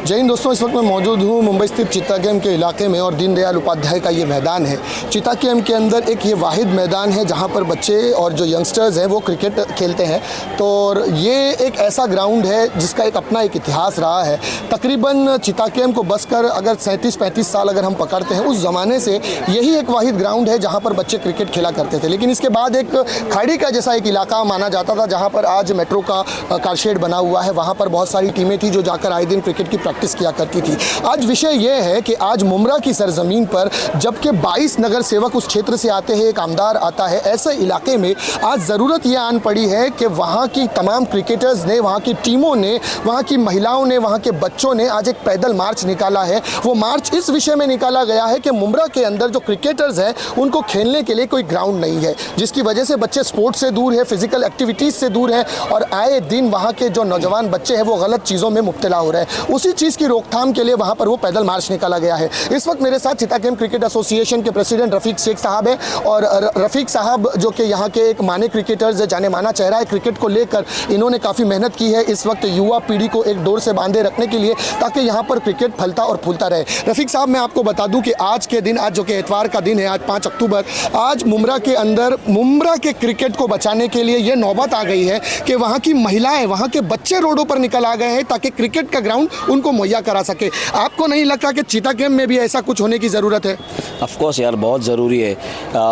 जय हिंद दोस्तों, इस वक्त मैं मौजूद हूँ मुंबई स्थित चित्ता कैंप के इलाके में और दीनदयाल उपाध्याय का ये मैदान है। चित्ता कैंप के अंदर एक ये वाहिद मैदान है जहाँ पर बच्चे और जो यंगस्टर्स हैं वो क्रिकेट खेलते हैं। तो ये एक ऐसा ग्राउंड है जिसका एक अपना एक इतिहास रहा है। तकरीबन चित्ता कैंप को बसकर अगर 37-35 साल अगर हम पकड़ते हैं, उस ज़माने से यही एक वाहिद ग्राउंड है जहाँ पर बच्चे क्रिकेट खेला करते थे। लेकिन इसके बाद एक खाड़ी का जैसा एक इलाका माना जाता था, जहाँ पर आज मेट्रो का कारशेड बना हुआ है। वहाँ पर बहुत सारी टीमें थी जो जाकर आए दिन क्रिकेट की प्रैक्टिस किया करती थी। आज विषय यह है कि आज मुमरा की सरजमीन पर जबकि 22 नगर सेवक उस क्षेत्र से आते हैं, एक आमदार आता है, ऐसे इलाके में आज ज़रूरत यह आन पड़ी है कि वहाँ की तमाम क्रिकेटर्स ने, वहाँ की टीमों ने, वहाँ की महिलाओं ने, वहाँ के बच्चों ने आज एक पैदल मार्च निकाला है। वो मार्च इस विषय में निकाला गया है कि मुमरा के अंदर जो क्रिकेटर्स हैं उनको खेलने के लिए कोई ग्राउंड नहीं है, जिसकी वजह से बच्चे स्पोर्ट्स से दूर है, फिजिकल एक्टिविटीज़ से दूर है और आए दिन वहाँ के जो नौजवान बच्चे हैं वो गलत चीज़ों में मुब्तला हो रहे हैं। उसी चीज़ की रोकथाम के लिए वहाँ पर वो पैदल मार्च निकाला गया है। इस वक्त मेरे साथ चित्ता कैंप क्रिकेट एसोसिएशन के प्रेसिडेंट रफ़ीक शेख साहब हैं और रफ़ीक साहब जो कि यहाँ के एक माने क्रिकेटर्स है, जाने माना चेहरा है क्रिकेट को लेकर। इन्होंने काफ़ी मेहनत की है इस वक्त युवा पीढ़ी को एक डोर से बांधे रखने के लिए, ताकि यहाँ पर क्रिकेट फलता और फूलता रहे। रफ़ीक साहब, मैं आपको बता दूँ कि आज के दिन, आज जो कि इतवार का दिन है, आज 5 अक्टूबर, आज मुमरा के अंदर मुमरा के क्रिकेट को बचाने के लिए ये नौबत आ गई है कि वहाँ की महिलाएं, वहाँ के बच्चे रोडों पर निकल आ गए हैं ताकि क्रिकेट का ग्राउंड उनको मुहैया करा सके। आपको नहीं लगता कि चित्ता कैंप में भी ऐसा कुछ होने की ज़रूरत है? ऑफ कोर्स यार, बहुत ज़रूरी है।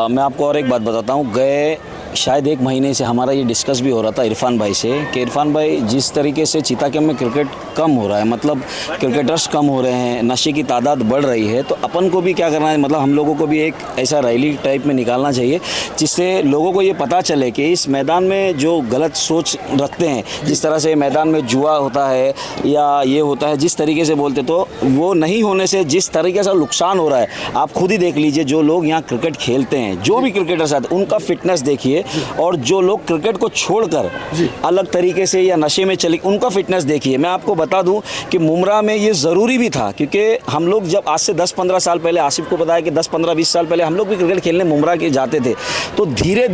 मैं आपको और एक बात बताता हूँ। गए शायद 1 महीने से हमारा ये डिस्कस भी हो रहा था इरफान भाई से कि इरफान भाई, जिस तरीके से चित्ता कैंप में क्रिकेट कम हो रहा है, मतलब क्रिकेटर्स कम हो रहे हैं, नशे की तादाद बढ़ रही है, तो अपन को भी क्या करना है, मतलब हम लोगों को भी एक ऐसा रैली टाइप में निकालना चाहिए जिससे लोगों को ये पता चले कि इस मैदान में जो गलत सोच रखते हैं, जिस तरह से मैदान में जुआ होता है या ये होता है, जिस तरीके से बोलते, तो वो नहीं होने से जिस तरीके से नुकसान हो रहा है, आप खुद ही देख लीजिए। जो लोग यहाँ क्रिकेट खेलते हैं, जो भी क्रिकेटर्स आते हैं, उनका फिटनेस देखिए, और जो लोग क्रिकेट को छोड़कर अलग तरीके से या नशे में चले, उनका फिटनेस देखिए। मैं आपको बता दूं कि मुमरा में ये ज़रूरी भी था, क्योंकि हम लोग जब आज से 10-15 साल पहले, आसिफ को बताया कि 10-15-20 साल पहले हम लोग भी क्रिकेट खेलने मुमरा के जाते थे, तो धीरे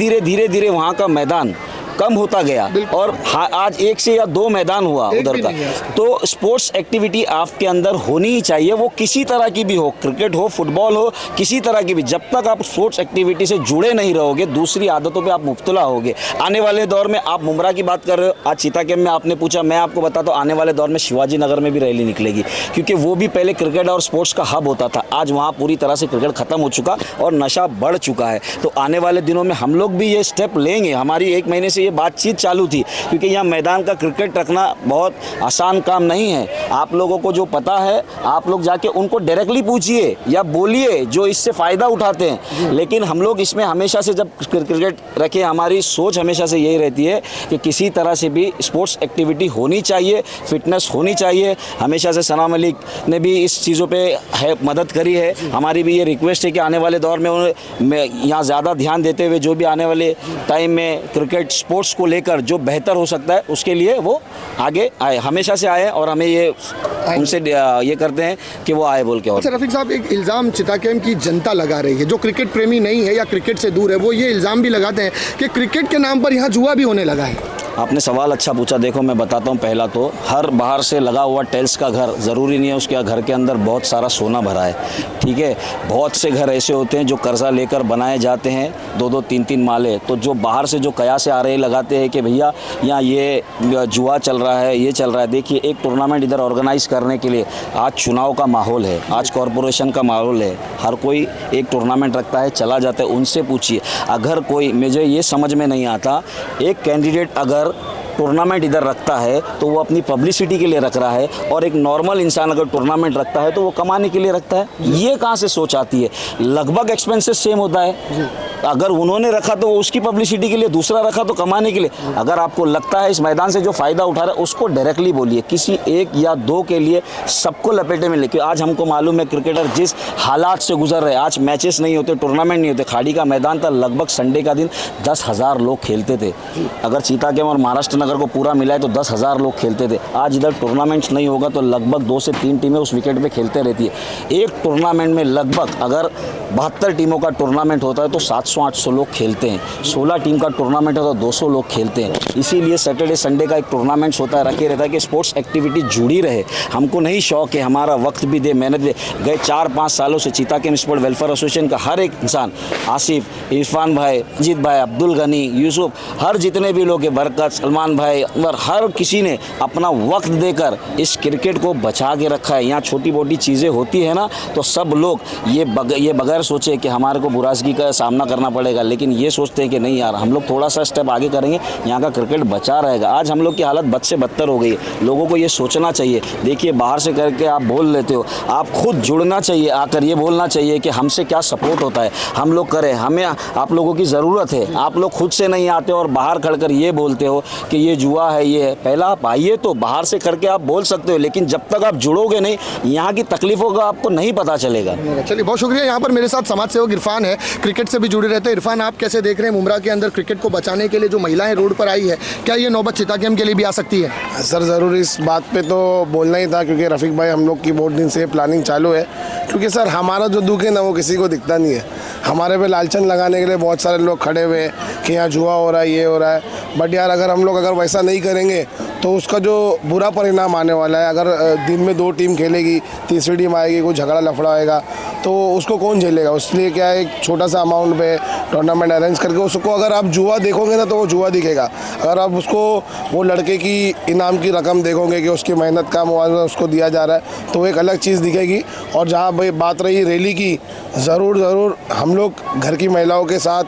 धीरे वहाँ का मैदान कम होता गया और आज 1 से या 2 मैदान हुआ उधर का। तो स्पोर्ट्स एक्टिविटी आपके अंदर होनी ही चाहिए, वो किसी तरह की भी हो, क्रिकेट हो, फुटबॉल हो, किसी तरह की भी। जब तक आप स्पोर्ट्स एक्टिविटी से जुड़े नहीं रहोगे, दूसरी आदतों पे आप मुब्तला होगे। आने वाले दौर में, आप मुमरा की बात कर रहे हो, आज चित्ता कैंप में आपने पूछा, मैं आपको बताता हूँ, आने वाले दौर में शिवाजी नगर में भी रैली निकलेगी, क्योंकि वो भी पहले क्रिकेट और स्पोर्ट्स का हब होता था। आज वहाँ पूरी तरह से क्रिकेट ख़त्म हो चुका और नशा बढ़ चुका है। तो आने वाले दिनों में हम लोग भी ये स्टेप लेंगे। हमारी 1 महीने से ये बातचीत चालू थी, क्योंकि यहाँ मैदान का क्रिकेट रखना बहुत आसान काम नहीं है। आप लोगों को जो पता है, आप लोग जाके उनको डायरेक्टली पूछिए या बोलिए जो इससे फ़ायदा उठाते हैं। लेकिन हम लोग इसमें हमेशा से, जब क्रिकेट रखे, हमारी सोच हमेशा से यही रहती है कि किसी तरह से भी स्पोर्ट्स एक्टिविटी होनी चाहिए, फिटनेस होनी चाहिए। हमेशा से सना मलिक ने भी इस चीज़ों पर मदद करी है। हमारी भी ये रिक्वेस्ट है कि आने वाले दौर में यहाँ ज़्यादा ध्यान देते हुए, जो भी आने वाले टाइम में क्रिकेट स्पोर्ट्स को लेकर जो बेहतर हो सकता है, उसके लिए वो आगे आए, हमेशा से आए, और हमें ये उनसे ये करते हैं कि वो आए बोल के। अच्छा रफ़ीक साहब, एक इल्ज़ाम चित्ता कैंप की जनता लगा रही है, जो क्रिकेट प्रेमी नहीं है या क्रिकेट से दूर है, वो ये इल्ज़ाम भी लगाते हैं कि क्रिकेट के नाम पर यहाँ जुआ भी होने लगा है। आपने सवाल अच्छा पूछा। देखो, मैं बताता हूँ। पहला तो हर बाहर से लगा हुआ टेल्स का घर ज़रूरी नहीं है उसके घर के अंदर बहुत सारा सोना भरा है, ठीक है। बहुत से घर ऐसे होते हैं जो कर्जा लेकर बनाए जाते हैं, 2-2, 3-3 माले। तो जो बाहर से जो कयास आ रहे लगाते हैं कि भैया यहाँ ये जुआ चल रहा है, ये चल रहा है। देखिए, एक टूर्नामेंट इधर ऑर्गेनाइज़ करने के लिए आज चुनाव का माहौल है, आज कॉरपोरेशन का माहौल है, हर कोई एक टूर्नामेंट रखता है, चला जाता है। उनसे पूछिए। अगर कोई, मुझे ये समझ में नहीं आता, एक कैंडिडेट अगर टूर्नामेंट इधर रखता है तो वो अपनी पब्लिसिटी के लिए रख रहा है, और एक नॉर्मल इंसान अगर टूर्नामेंट रखता है तो वो कमाने के लिए रखता है। ये कहाँ से सोच आती है? लगभग एक्सपेंसेस सेम होता है। अगर उन्होंने रखा तो वो उसकी पब्लिसिटी के लिए, दूसरा रखा तो कमाने के लिए। अगर आपको लगता है इस मैदान से जो फ़ायदा उठा रहा है, उसको डायरेक्टली बोलिए, किसी 1 या 2 के लिए सबको लपेटे में लेके। आज हमको मालूम है क्रिकेटर जिस हालात से गुजर रहे, आज मैचेस नहीं होते, टूर्नामेंट नहीं होते। खाड़ी का मैदान था, लगभग संडे का दिन 10,000 लोग खेलते थे। अगर चित्ता कैंप और महाराष्ट्र नगर को पूरा मिलाए तो 10,000 लोग खेलते थे। आज इधर टूर्नामेंट्स नहीं होगा तो लगभग 2 से 3 टीमें उस विकेट पे खेलते रहती है। एक टूर्नामेंट में लगभग अगर 72 टीमों का टूर्नामेंट होता है तो 700 700-800 लोग खेलते हैं। 16 टीम का टूर्नामेंट है तो 200 लोग खेलते हैं। इसीलिए सैटरडे संडे का एक टूर्नामेंट्स होता है, रखे रहता है कि स्पोर्ट्स एक्टिविटी जुड़ी रहे। हमको नहीं शौक है, हमारा वक्त भी दे, मेहनत दे। गए 4-5 सालों से चीता कैम्प स्पोर्ट वेलफेयर एसोसिएशन का हर एक इंसान, आसिफ, इरफान भाई, अजीत भाई, अब्दुल गनी, यूसुफ, हर जितने भी लोग हैं, बरकत, सलमान भाई, और हर किसी ने अपना वक्त देकर इस क्रिकेट को बचा के रखा है। यहाँ छोटी मोटी चीज़ें होती है ना, तो सब लोग ये बगैर सोचे कि हमारे को बुरासगी का सामना करना पड़ेगा, लेकिन ये सोचते हैं कि नहीं यार, हम लोग थोड़ा सा स्टेप आगे करेंगे, यहाँ का क्रिकेट बचा रहेगा। आज हम लोग की हालत बद से बदतर हो गई है। लोगों को ये सोचना चाहिए। देखिए, बाहर से करके आप बोल लेते हो, आप खुद जुड़ना चाहिए, आकर ये बोलना चाहिए कि हमसे क्या सपोर्ट होता है, हम लोग करें, हमें आप लोगों की ज़रूरत है। आप लोग खुद से नहीं आते और बाहर खड़कर ये बोलते हो कि ये जुआ है, ये है। पहला आप आइए, तो बाहर से करके आप बोल सकते हो, लेकिन जब तक आप जुड़ोगे नहीं, यहाँ की तकलीफ़ों का आपको नहीं पता चलेगा। चलिए, बहुत शुक्रिया। यहाँ पर मेरे साथ समाज सेवक इरफान है, क्रिकेट से भी जुड़े रहते हैं। इरफान, आप कैसे देख रहे हैं मुमरा के अंदर क्रिकेट को बचाने के लिए जो महिलाएं रोड पर आई है, क्या ये नौबत चीता कैम्प के लिए भी आ सकती है? सर, ज़रूर इस बात पे तो बोलना ही था, क्योंकि रफ़ीक भाई हम लोग की बहुत दिन से प्लानिंग चालू है। क्योंकि सर, हमारा जो दुख है ना, वो किसी को दिखता नहीं है। हमारे पे लालचन लगाने के लिए बहुत सारे लोग खड़े हुए कि यहाँ जुआ हो रहा है, ये हो रहा है। बट यार, अगर हम लोग वैसा नहीं करेंगे तो उसका जो बुरा परिणाम आने वाला है, अगर दिन में 2 टीम खेलेगी, तीसरी टीम आएगी, कोई झगड़ा लफड़ा आएगा, तो उसको कौन झेलेगा? इसलिए क्या है, एक छोटा सा अमाउंट पे टूर्नामेंट अरेंज करके उसको, अगर आप जुआ देखोगे ना, तो वो जुआ दिखेगा। अगर आप उसको वो लड़के की इनाम की रकम देखोगे कि उसकी मेहनत का मुआवजा उसको दिया जा रहा है, तो वो एक अलग चीज़ दिखेगी। और जहाँ भाई बात रही रैली की, ज़रूर हम लोग घर की महिलाओं के साथ,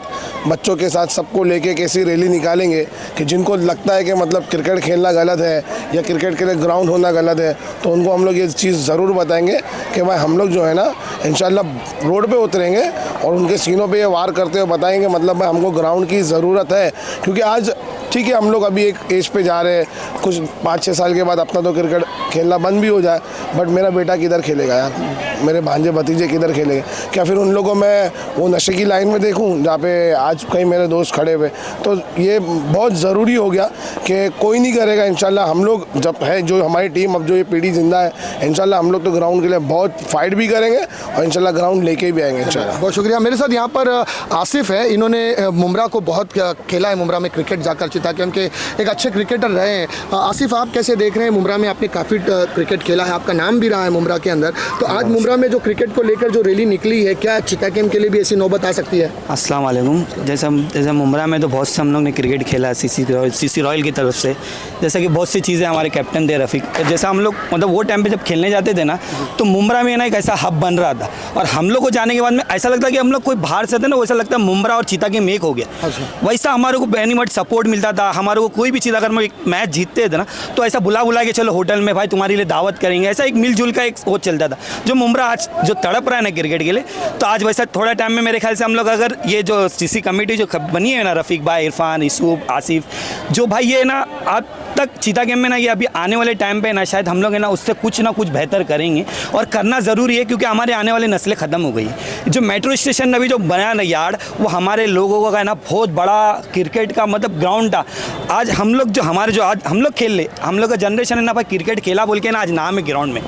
बच्चों के साथ, सबको लेके कैसी रैली निकालेंगे कि जिनको लगता है कि मतलब क्रिकेट खेलना गलत है या क्रिकेट के लिए ग्राउंड होना गलत है, तो उनको हम लोग ये चीज़ ज़रूर बताएंगे कि भाई हम लोग जो है ना, इंशाल्लाह रोड पे उतरेंगे और उनके सीनों पे ये वार करते हुए बताएंगे मतलब भाई हमको ग्राउंड की ज़रूरत है। क्योंकि आज ठीक है, हम लोग अभी एक एज पे जा रहे हैं, कुछ 5-6 साल के बाद अपना तो क्रिकेट खेलना बंद भी हो जाए, बट मेरा बेटा किधर खेलेगा यार, मेरे भांजे भतीजे किधर खेलेंगे? क्या फिर उन लोगों को मैं वो नशे की लाइन में देखूं जहाँ पे आज कई मेरे दोस्त खड़े हुए? तो ये बहुत ज़रूरी हो गया कि कोई नहीं करेगा। इंशाल्लाह हम लोग जब है, जो हमारी टीम, अब जो ये पीढ़ी जिंदा है, इंशाल्लाह हम लोग तो ग्राउंड के लिए बहुत फाइट भी करेंगे और इंशाल्लाह ग्राउंड लेके भी आएंगे इंशाल्लाह। बहुत शुक्रिया। मेरे साथ यहाँ पर आसिफ है, इन्होंने मुमरा को बहुत खेला है, मुमरा में क्रिकेट जाकर चीता कैम्प के एक अच्छे क्रिकेटर रहे हैं। आसिफ, आप कैसे देख रहे हैं, मुमरा में आपने काफ़ी क्रिकेट खेला है, आपका नाम भी रहा है मुमरा के अंदर, तो आज मुमरा में जो क्रिकेट को लेकर जो रैली निकली है, क्या चीता कैम्प के लिए भी ऐसी नौबत आ सकती है? अस्सलाम वालेकुम। जैसे मुमरा में तो बहुत से हम लोग ने क्रिकेट खेला है, सीसी रॉयल की तरफ से। जैसा कि बहुत सी चीज़ें हमारे कैप्टन थे रफ़ीक, जैसा हम लोग मतलब वो टाइम पे जब खेलने जाते थे ना, तो मुमरा में ना एक ऐसा हब बन रहा था, और हम लोग को जाने के बाद में ऐसा लगता कि हम लोग कोई बाहर से थे ना, वैसा लगता है मुमरा और चीता कैम्प एक हो गया। वैसा हमारे को बेनिमट सपोर्ट मिलता था। हमारे को कोई भी चीज़, अगर हम एक मैच जीतते थे ना, तो ऐसा बुला के चलो होटल में भाई तुम्हारे लिए दावत करेंगे, ऐसा एक मिलजुल का एक वो चलता था। जो मुमरा आज जो तड़प रहा है ना क्रिकेट के लिए, तो आज वैसा थोड़ा टाइम में मेरे ख्याल से हम लोग, अगर ये जो सीसी कमेटी जो बनी है ना, रफ़ीक भाई, इरफान, यूसुफ, आसिफ, जो भाई ये ना अब तक चीता कैम्प में ना, ये अभी आने वाले टाइम पे ना शायद हम लोग है ना उससे कुछ ना कुछ बेहतर करेंगे, और करना ज़रूरी है, क्योंकि हमारे आने वाली नस्लें ख़त्म हो गई। जो मेट्रो स्टेशन अभी जो बनाया ना यार्ड, वो हमारे लोगों का है ना बहुत बड़ा क्रिकेट का मतलब ग्राउंड था। आज हम लोग जो आज हम लोग खेल ले, हम लोग का जनरेशन है ना भाई, क्रिकेट खेला बोल के ना आज नाम है ग्राउंड में।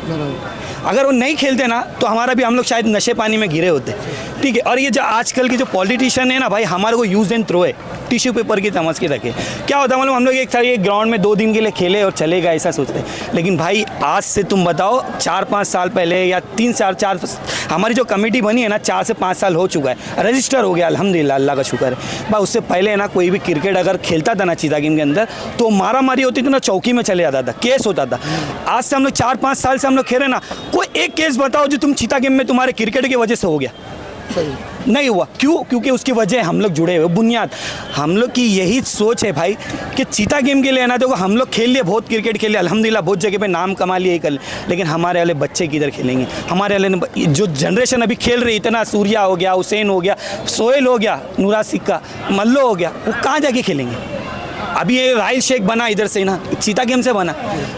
अगर वो नहीं खेलते ना, तो हमारा भी हम लोग शायद नशे पानी में घिरे होते, ठीक है। और ये जो आजकल के जो पॉलिटिशियन है ना भाई, हमारे को यूज़ एंड थ्रो है, टिश्यू पेपर की समझ के रखे। क्या होता है मालूम, हम लोग एक साथ एक ग्राउंड में 2 दिन के लिए खेले और चले गए, ऐसा सोचते हैं। लेकिन भाई आज से तुम बताओ 4-5 साल पहले या 3-4 हमारी जो कमेटी बनी है ना, 4 से 5 साल हो चुका है, रजिस्टर हो गया अल्हम्दुलिल्लाह, अल्लाह का शुक्र है भाई। उससे पहले ना कोई भी क्रिकेट अगर खेलता था ना चीता कैम्प के अंदर, तो मारा मारी होती थी ना, चौकी में चले जाता था, केस होता था। आज से हम लोग 4-5 साल से हम लोग खेले ना, कोई एक केस बताओ जो तुम चीता कैम्प में तुम्हारे क्रिकेट की वजह से हो गया? नहीं हुआ। क्यों? क्योंकि उसकी वजह हम लोग जुड़े हुए, बुनियाद हम लोग की यही सोच है भाई कि चीता कैम्प के लिए ना, देखो हम लोग खेल लिए, बहुत क्रिकेट खेल लिया अल्हम्दुलिल्लाह, बहुत जगह पे नाम कमा लिए कर, लेकिन हमारे वाले बच्चे किधर खेलेंगे? हमारे वाले जो जनरेशन अभी खेल रही, इतना सूर्या हो गया, हुसैन हो गया, सोहेल हो गया, नूरा सिक्का, मल्लो हो गया, वो कहाँ जाके खेलेंगे? अभी ये राहिल शेख बना इधर से ना, चीता कैम्प से बना,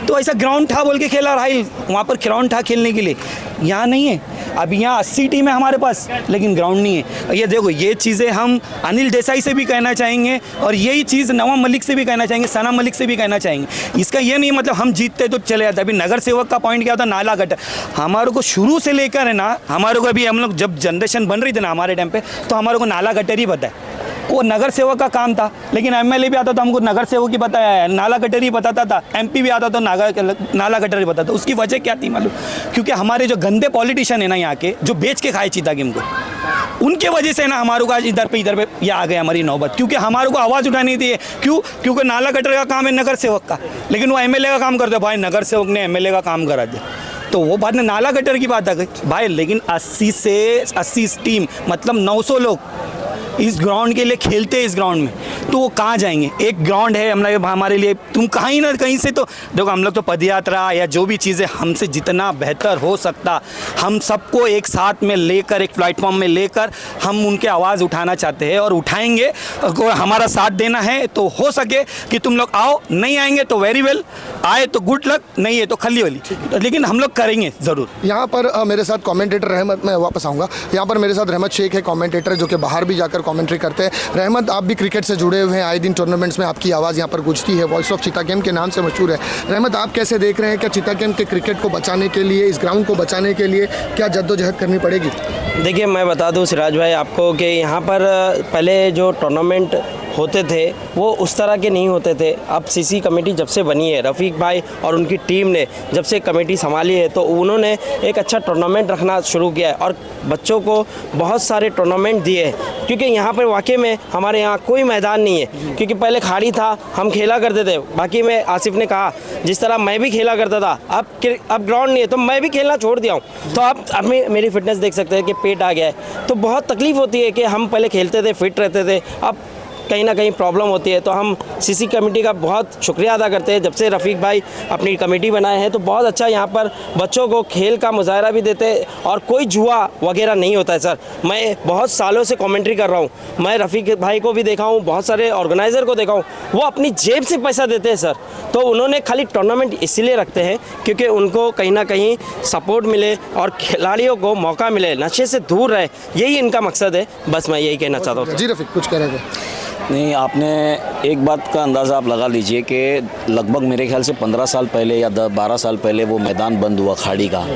तो ऐसा ग्राउंड था बोल के खेला राहिल, वहाँ पर ग्राउंड था खेलने के लिए, यहाँ नहीं है। अब यहाँ 80 टीम है हमारे पास, लेकिन ग्राउंड नहीं है। ये देखो, ये चीज़ें हम अनिल देसाई से भी कहना चाहेंगे और यही चीज़ नवाब मलिक से भी कहना चाहेंगे, सना मलिक से भी कहना चाहेंगे। इसका ये नहीं मतलब हम जीतते तो चले जाते। अभी नगर सेवक का पॉइंट क्या होता, नाला गटर हमारे को शुरू से लेकर है ना, हमारे को अभी हम लोग जब जनरेशन बन रही थी ना हमारे टाइम पे, तो हमारे को नाला गटर ही पता है, वो नगर सेवक का काम था। लेकिन एमएलए भी आता तो हमको नगर सेवक ही बताया है, नाला गटर ही बताता था। एमपी भी आता तो नाला गटर ही बताता। उसकी वजह क्या थी मालूम? क्योंकि हमारे जो गंदे पॉलिटिशियन है ना यहाँ के, जो बेच के खाए चीता गेम को, उनके वजह से ना हमारे को आज इधर पे ये आ गए हमारी नौबत। क्योंकि हमारे को आवाज़ उठानी थी। क्योंकि नाला गटर का काम है नगर सेवक का, लेकिन वो एमएलए का काम करते हैं। भाई नगर सेवक ने एमएलए का काम करा दिया, तो वो बाद में नाला गटर की बात आ गई भाई। लेकिन 80 टीम मतलब 900 लोग इस ग्राउंड के लिए खेलते हैं इस ग्राउंड में, तो वो कहाँ जाएंगे? एक ग्राउंड है हमारे लिए, तुम कहीं ना कहीं से तो देखो, हम लोग तो पदयात्रा या जो भी चीज़ें हमसे जितना बेहतर हो सकता, हम सबको एक साथ में लेकर, एक प्लेटफॉर्म में लेकर हम उनके आवाज़ उठाना चाहते हैं और उठाएंगे। अगर हमारा साथ देना है तो हो सके कि तुम लोग आओ, नहीं आएंगे तो वेरी वेल, आए तो गुड लक, नहीं है तो खली वाली, लेकिन हम लोग करेंगे ज़रूर। यहाँ पर मेरे साथ कमेंटेटर रहमत, मैं वापस आऊँगा, यहाँ पर मेरे साथ रहमत शेख है, कमेंटेटर जो कि बाहर भी जाकर कमेंट्री करते हैं। रहमत, आप भी क्रिकेट से जुड़े हुए हैं, आए दिन टूर्नामेंट्स में आपकी आवाज़ यहाँ पर गूंजती है, वॉइस ऑफ चीता गेम के नाम से मशहूर है। रहमत, आप कैसे देख रहे हैं, क्या चीता गेम के क्रिकेट को बचाने के लिए, इस ग्राउंड को बचाने के लिए क्या जद्दोजहद करनी पड़ेगी? देखिए, मैं बता दूं सिराज भाई आपको कि यहाँ पर पहले जो टूर्नामेंट होते थे वो उस तरह के नहीं होते थे। अब सीसी कमेटी जब से बनी है, रफ़ीक भाई और उनकी टीम ने जब से कमेटी संभाली है, तो उन्होंने एक अच्छा टूर्नामेंट रखना शुरू किया है और बच्चों को बहुत सारे टूर्नामेंट दिए हैं। क्योंकि यहाँ पर वाकई में हमारे यहाँ कोई मैदान नहीं है, क्योंकि पहले खाड़ी था, हम खेला करते थे। बाकी में आसिफ ने कहा जिस तरह मैं भी खेला करता था, अब ग्राउंड नहीं है तो मैं भी खेलना छोड़ दिया हूँ। तो अब मेरी फिटनेस देख सकते हैं कि पेट आ गया है। तो बहुत तकलीफ़ होती है कि हम पहले खेलते थे, फिट रहते थे, अब कहीं ना कहीं प्रॉब्लम होती है। तो हम सीसी कमेटी का बहुत शुक्रिया अदा करते हैं। जब से रफ़ीक भाई अपनी कमेटी बनाए हैं तो बहुत अच्छा यहाँ पर बच्चों को खेल का मुजाहरा भी देते हैं और कोई जुआ वगैरह नहीं होता है। सर, मैं बहुत सालों से कमेंट्री कर रहा हूँ, मैं रफ़ीक भाई को भी देखा हूँ, बहुत सारे ऑर्गेनाइज़र को देखा हूँ, वो अपनी जेब से पैसा देते हैं सर। तो उन्होंने खाली टूर्नामेंट इसीलिए रखते हैं क्योंकि उनको कहीं ना कहीं सपोर्ट मिले और खिलाड़ियों को मौका मिले, नशे से दूर रहे, यही इनका मकसद है। बस मैं यही कहना चाहता हूँ। जी रफ़ीक, कुछ कह रहे थे? नहीं, आपने एक बात का अंदाज़ा आप लगा लीजिए कि लगभग मेरे ख्याल से 15 साल पहले या 12 साल पहले वो मैदान बंद हुआ खाड़ी का,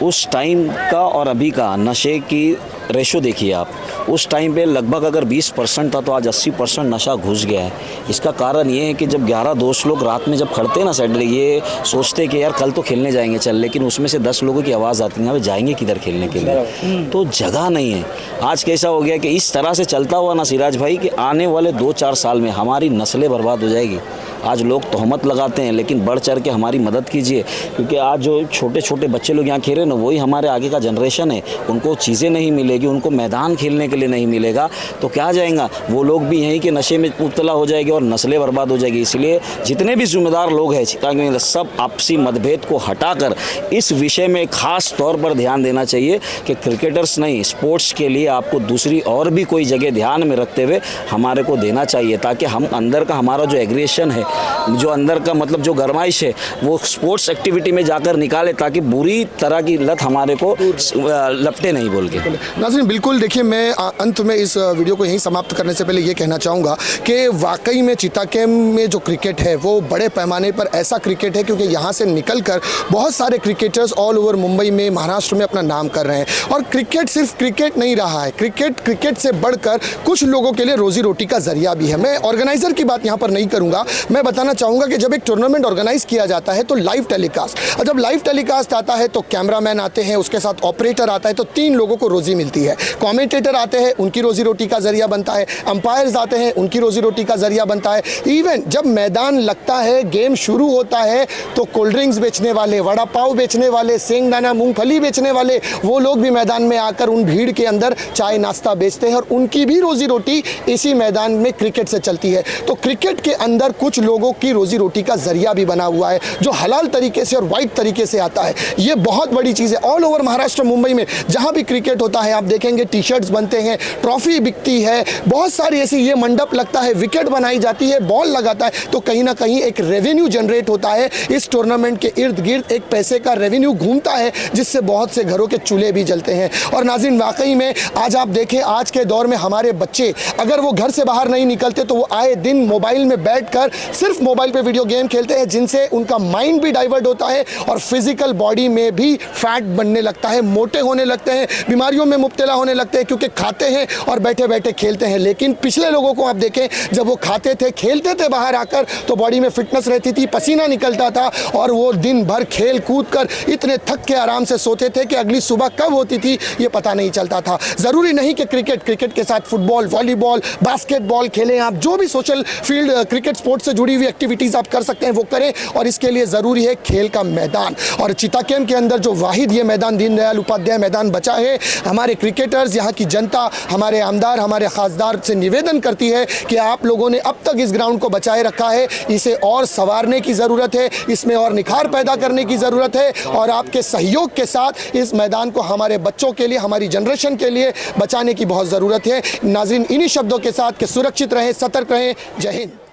उस टाइम का और अभी का नशे की रेशो देखिए आप। उस टाइम पे लगभग अगर 20% था तो आज 80% नशा घुस गया है। इसका कारण ये है कि जब 11 दोस्त लोग रात में जब खड़ते हैं ना सैटरडे, ये सोचते कि यार कल तो खेलने जाएंगे चल, लेकिन उसमें से 10 लोगों की आवाज़ आती है, वे जाएंगे किधर खेलने के लिए, तो जगह नहीं है। आज कैसा हो गया कि इस तरह से चलता हुआ ना सिराज भाई कि आने वाले 2-4 साल में हमारी नस्लें बर्बाद हो जाएगी। आज लोग तोहमत लगाते हैं, लेकिन बढ़ चढ़ के हमारी मदद कीजिए, क्योंकि आज जो छोटे छोटे बच्चे लोग यहाँ खेल रहे हैं ना, वही हमारे आगे का जनरेशन है। उनको चीज़ें नहीं मिलेगी, उनको मैदान खेलने के लिए नहीं मिलेगा, तो क्या जाएगा वो लोग भी यहीं के नशे में मुब्तला हो जाएंगे और नस्लें बर्बाद हो जाएगी। इसलिए जितने भी जिम्मेदार लोग हैं चितागंज, सब आपसी मतभेद को हटाकर इस विषय में ख़ास तौर पर ध्यान देना चाहिए कि क्रिकेटर्स नहीं, स्पोर्ट्स के लिए आपको दूसरी और भी कोई जगह ध्यान में रखते हुए हमारे को देना चाहिए, ताकि हम अंदर का हमारा जो एग्रेशन है, जो अंदर का मतलब जो गरमाइश है, वो स्पोर्ट्स एक्टिविटी में जाकर निकाले, ताकि बुरी तरह की लत हमारे को लपटे नहीं बोल के। नाज़रीन, बिल्कुल देखिए, मैं अंत में इस वीडियो को यहीं समाप्त करने से पहले ये कहना चाहूँगा कि वाकई में चीता कैंप में जो क्रिकेट है वो बड़े पैमाने पर ऐसा क्रिकेट है, क्योंकि यहाँ से निकलकर बहुत सारे क्रिकेटर्स ऑल ओवर मुंबई में, महाराष्ट्र में अपना नाम कर रहे हैं। और क्रिकेट सिर्फ क्रिकेट नहीं रहा है, क्रिकेट से बढ़कर कुछ लोगों के लिए रोजी रोटी का जरिया भी है। मैं ऑर्गेनाइज़र की बात यहाँ पर नहीं करूँगा, मैं बताना चाहूँगा कि जब एक टूर्नामेंट ऑर्गेनाइज किया जाता है तो लाइव टेलीकास्ट, और जब लाइव टेलीकास्ट आता है तो कैमरामैन आते हैं, उसके साथ ऑपरेटर आता है, तो 3 लोगों को रोजी मिलती है। कमेंटेटर आते हैं, उनकी रोजी रोटी का जरिया बनता है, अंपायर्स आते हैं, उनकी रोजी रोटी का जरिया बनता है। इवन जब मैदान लगता है, गेम शुरू होता है, तो कोल्ड ड्रिंक्स बेचने वाले, वड़ा पाव बेचने वाले, सेंगदाना मूंगफली बेचने वाले, वो लोग भी मैदान में आकर उन भीड़ के अंदर चाय नाश्ता बेचते हैं और उनकी भी रोजी रोटी इसी मैदान में क्रिकेट से चलती है। तो क्रिकेट के अंदर कुछ लोगों की रोजी रोटी का जरिया भी बना हुआ है, जो हलाल तरीके से और वाइट तरीके से आता है। ये बहुत बड़ी चीज़ है। ऑल ओवर महाराष्ट्र, मुंबई में जहाँ भी क्रिकेट होता है आप देखेंगे टी शर्ट्स बनते हैं, ट्रॉफी बिकती है, बहुत सारी ऐसी, ये मंडप लगता है, विकेट बनाई जाती है, बॉल लगाता है, तो कहीं ना कहीं एक रेवेन्यू जनरेट होता है। इस टूर्नामेंट के इर्द गिर्द एक पैसे का रेवेन्यू घूमता है, जिससे बहुत से घरों के चूल्हे भी जलते हैं। और नाज़रीन, वाकई में आज आप देखें, आज के दौर में हमारे बच्चे अगर वो घर से बाहर नहीं निकलते तो वो आए दिन मोबाइल में बैठकर सिर्फ मोबाइल पे वीडियो गेम खेलते हैं, जिनसे उनका माइंड भी डाइवर्ट होता है और फिजिकल बॉडी में भी फैट बनने लगता है, मोटे होने लगते हैं, बीमारियों में मुब्तला होने लगते हैं, क्योंकि खाते हैं और बैठे बैठे खेलते हैं। लेकिन पिछले लोगों को आप देखें, जब वो खाते थे, खेलते थे बाहर आकर, तो बॉडी में फिटनेस रहती थी, पसीना निकलता था और वो दिन भर खेल कूद कर इतने थक के आराम से सोते थे कि अगली सुबह कब होती थी ये पता नहीं चलता था। ज़रूरी नहीं कि क्रिकेट के साथ फुटबॉल, वॉलीबॉल, बास्केटबॉल खेलें आप, जो भी सोशल फील्ड क्रिकेट स्पोर्ट्स से जुड़ी हुई एक्टिविटीज़ आप कर सकते हैं वो करें, और इसके लिए ज़रूरी है खेल का मैदान। और चिता कैंप के अंदर जो वाहिद ये मैदान, दीनदयाल उपाध्याय मैदान बचा है, हमारे क्रिकेटर्स, यहाँ की जनता, हमारे आमदार, हमारे खासदार से निवेदन करती है कि आप लोगों ने अब तक इस ग्राउंड को बचाए रखा है, इसे और संवारने की ज़रूरत है, इसमें और निखार पैदा करने की ज़रूरत है, और आपके सहयोग के साथ इस मैदान को हमारे बच्चों के लिए, हमारी जनरेशन के लिए बचाने की बहुत ज़रूरत है। नाज़रीन, इन्हीं शब्दों के साथ कि सुरक्षित रहें, सतर्क रहें। जय हिंद।